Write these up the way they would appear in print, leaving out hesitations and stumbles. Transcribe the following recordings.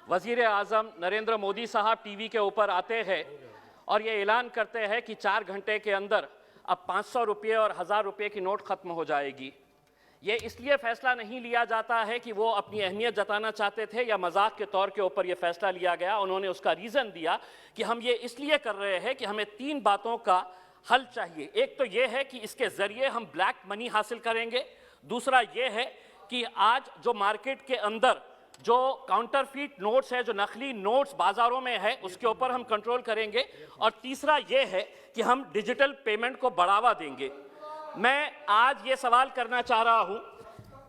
वजीर आज़म नरेंद्र मोदी साहब टीवी के ऊपर आते हैं और ये ऐलान करते हैं कि 4 घंटे के अंदर अब 500 रुपये और 1000 रुपये की नोट खत्म हो जाएगी। ये इसलिए फैसला नहीं लिया जाता है कि वो अपनी अहमियत जताना चाहते थे या मजाक के तौर के ऊपर ये फैसला लिया गया। उन्होंने उसका रीज़न दिया कि हम ये इसलिए कर रहे हैं कि हमें 3 बातों का हल चाहिए। एक तो ये है कि इसके ज़रिए हम ब्लैक मनी हासिल करेंगे। दूसरा ये है कि आज जो मार्केट के अंदर जो काउंटरफीट नोट्स है, जो नकली नोट्स बाज़ारों में है, उसके ऊपर हम कंट्रोल करेंगे। और तीसरा ये है कि हम डिजिटल पेमेंट को बढ़ावा देंगे। मैं आज ये सवाल करना चाह रहा हूं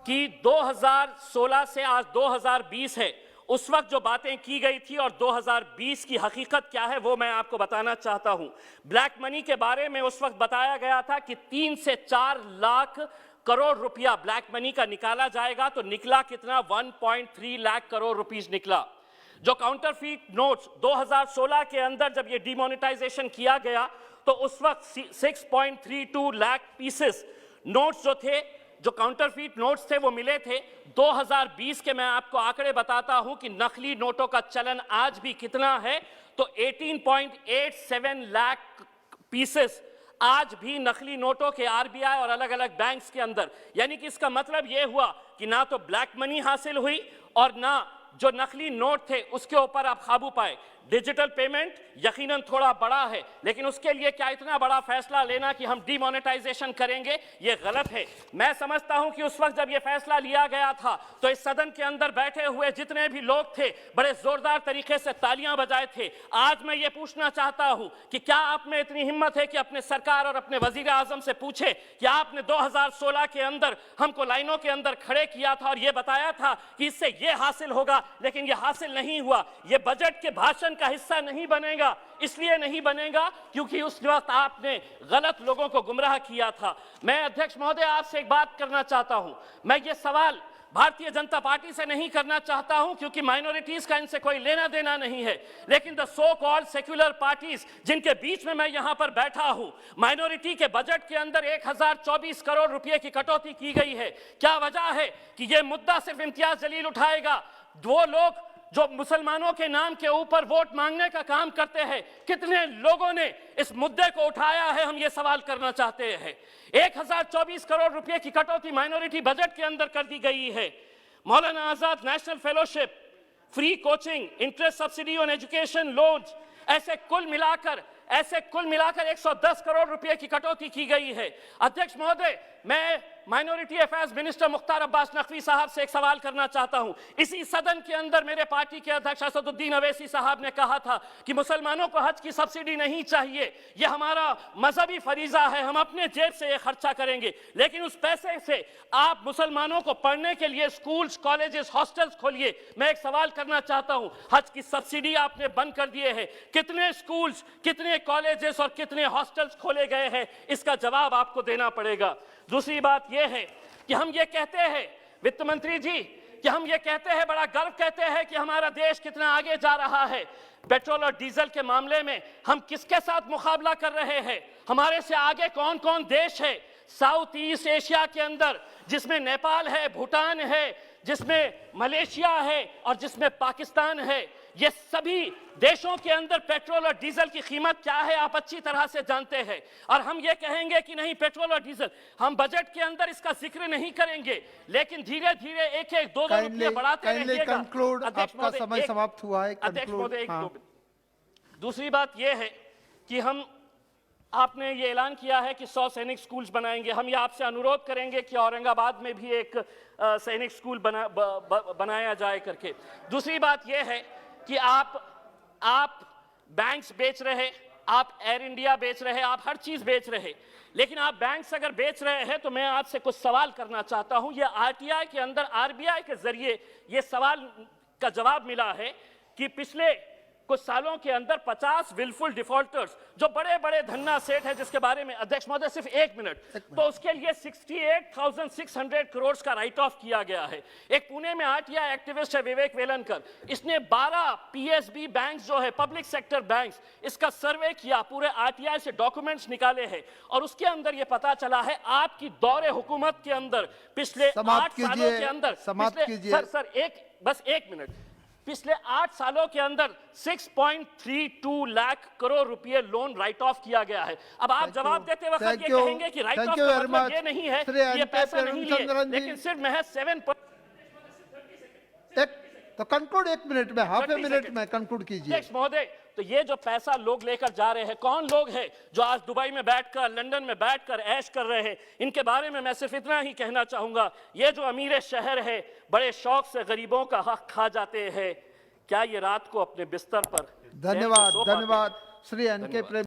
कि 2016 से आज 2020 है, उस वक्त जो बातें की गई थी और 2020 की हकीकत क्या है वो मैं आपको बताना चाहता हूं। ब्लैक मनी के बारे में उस वक्त बताया गया था कि 3 से 4 लाख करोड़ रुपया ब्लैक मनी का निकाला जाएगा, तो निकला कितना? 1.3 लाख करोड़ रुपीस निकला। जो काउंटरफीट नोट्स 2016 के अंदर जब ये डिमोनेटाइजेशन किया गया तो उस वक्त 6.32 लाख पीसेस नोट्स जो थे, जो काउंटरफीट नोट्स थे, वो मिले थे। 2020 के मैं आपको आंकड़े बताता हूं कि नकली नोटों का चलन आज भी कितना है, तो 18.87 लाख पीसेस आज भी नकली नोटों के आरबीआई और अलग अलग बैंक्स के अंदर। यानी कि इसका मतलब यह हुआ कि ना तो ब्लैक मनी हासिल हुई और ना जो नकली नोट थे उसके ऊपर आप काबू पाए। डिजिटल पेमेंट यकीनन थोड़ा बड़ा है, लेकिन उसके लिए क्या इतना बड़ा फैसला लेना कि हम डिमोनेटाइजेशन करेंगे, ये गलत है। मैं समझता हूं कि उस वक्त जब ये फैसला लिया गया था तो इस सदन के अंदर बैठे हुए जितने भी लोग थे बड़े जोरदार तरीके से तालियां बजाए थे। आज मैं ये पूछना चाहता हूं कि क्या आप में इतनी हिम्मत है कि अपने सरकार और अपने वजीर आजम से पूछे कि आपने 2016 के अंदर हमको लाइनों के अंदर खड़े किया था और ये बताया था कि इससे ये हासिल होगा, लेकिन ये हासिल नहीं हुआ। ये बजट के भाषण का हिस्सा नहीं बनेगा। इसलिए नहीं बनेगा क्योंकि उस वक्त आपने गलत लोगों को गुमराह किया था। मैं अध्यक्ष महोदय आपसे एक बात करना चाहता हूं। मैं ये सवाल भारतीय जनता पार्टी से नहीं करना चाहता हूं क्योंकि माइनॉरिटीज का इनसे कोई लेना देना नहीं है, लेकिन the so called secular parties जिनके बीच में मैं यहां पर बैठा हूं, माइनॉरिटी के बजट के अंदर 1024 करोड़ रुपए की कटौती की गई है। क्या वजह है कि यह मुद्दा सिर्फ इम्तियाज जलील उठाएगा? वो लोग जो मुसलमानों के नाम के ऊपर वोट मांगने का काम करते हैं, कितने लोगों ने इस मुद्दे को उठाया है, हम ये सवाल करना चाहते हैं। 1024 करोड़ रुपए की कटौती माइनॉरिटी बजट के अंदर कर दी गई है। Maulana Azad national fellowship, free coaching, interest subsidy on education loans, ऐसे कुल मिलाकर 110 करोड़ रुपए की कटौती की गई है। अध्यक्ष महोदय, मैं minority affairs minister Mukhtar Abbas Naqvi साहब से एक सवाल करना चाहता हूं। इसी सदन के अंदर मेरे पार्टी के अध्यक्ष असदुद्दीन अवैसी साहब ने कहा था कि मुसलमानों को हज की सब्सिडी नहीं चाहिए, यह हमारा मजहबी फरीजा है, हम अपने जेब से यह खर्चा करेंगे। लेकिन उस पैसे से आप मुसलमानों को पढ़ने के लिए स्कूल्स, कॉलेजेस, हॉस्टल्स खोलिए। मैं एक सवाल करना चाहता हूं, हज की सब्सिडी आपने बंद कर दिए है, कितने स्कूल्स, कितने कॉलेजेस और कितने हॉस्टल्स खोले गए हैं? इसका जवाब आपको देना पड़ेगा। दूसरी बात यह है कि हम ये कहते हैं, वित्त मंत्री जी, कि हम ये कहते हैं, बड़ा गर्व कहते हैं कि हमारा देश कितना आगे जा रहा है। पेट्रोल और डीजल के मामले में हम किसके साथ मुकाबला कर रहे हैं? हमारे से आगे कौन कौन देश है साउथ ईस्ट एशिया के अंदर, जिसमें नेपाल है, भूटान है, जिसमें मलेशिया है और जिसमें पाकिस्तान है। ये सभी देशों के अंदर पेट्रोल और डीजल की कीमत क्या है आप अच्छी तरह से जानते हैं। और हम ये कहेंगे कि नहीं, पेट्रोल और डीजल हम बजट के अंदर इसका जिक्र नहीं करेंगे, लेकिन धीरे धीरे 1-1, 2-2 रुपये बढ़ाते रहिएगा। आपका समय समाप्त हुआ है। अध्यक्ष महोदय, दूसरी बात यह है कि आपने ये ऐलान किया है कि 100 सैनिक स्कूल्स बनाएंगे। हम ये आपसे अनुरोध करेंगे कि औरंगाबाद में भी एक सैनिक स्कूल बनाया जाए करके। दूसरी बात यह है कि आप बैंक्स बेच रहे, आप एयर इंडिया बेच रहे, आप हर चीज बेच रहे, लेकिन आप बैंक्स अगर बेच रहे हैं तो मैं आपसे कुछ सवाल करना चाहता हूं। ये आरटीआई के अंदर आरबीआई के जरिए ये सवाल का जवाब मिला है कि पिछले कुछ सालों के अंदर 50 विलफुल डिफॉल्टर्स, जो बड़े बड़े धन्ना सेठ है, जिसके बारे में अध्यक्ष महोदय सिर्फ 1 मिनट, तो उसके लिए 68,600 करोड़ का राइट ऑफ किया गया है। एक पुणे में आरटीआई एक्टिविस्ट है विवेक वेलनकर, इसने 12 पीएसबी बैंक्स जो है, पब्लिक सेक्टर बैंक्स, इसका सर्वे किया, पूरे आरटीआई से डॉक्यूमेंट्स निकाले हैं और उसके अंदर यह पता चला है आपकी दौरे हुकूमत के अंदर पिछले 8 सालों के अंदर, सर 1 मिनट, पिछले 8 सालों के अंदर 6.32 लाख करोड़ रुपए लोन राइट ऑफ किया गया है। अब आप जवाब देते वक्त ये कहेंगे कि राइट ऑफ का मतलब ये नहीं है कि ये पैसा नहीं लिए, लेकिन सिर्फ महज 7 तो कंक्लूड 1 मिनट में, हाफ ए मिनट में कंक्लूड कीजिए। अध्यक्ष महोदय, तो ये जो पैसा लोग लेकर जा रहे हैं, कौन लोग हैं जो आज दुबई में बैठकर, लंदन में बैठकर ऐश कर रहे हैं? इनके बारे में मैं सिर्फ इतना ही कहना चाहूंगा, ये जो अमीर शहर है बड़े शौक से गरीबों का हक खा जाते हैं। क्या ये रात को अपने बिस्तर पर धन्यवाद, धन्यवाद श्री एन के प्रेम।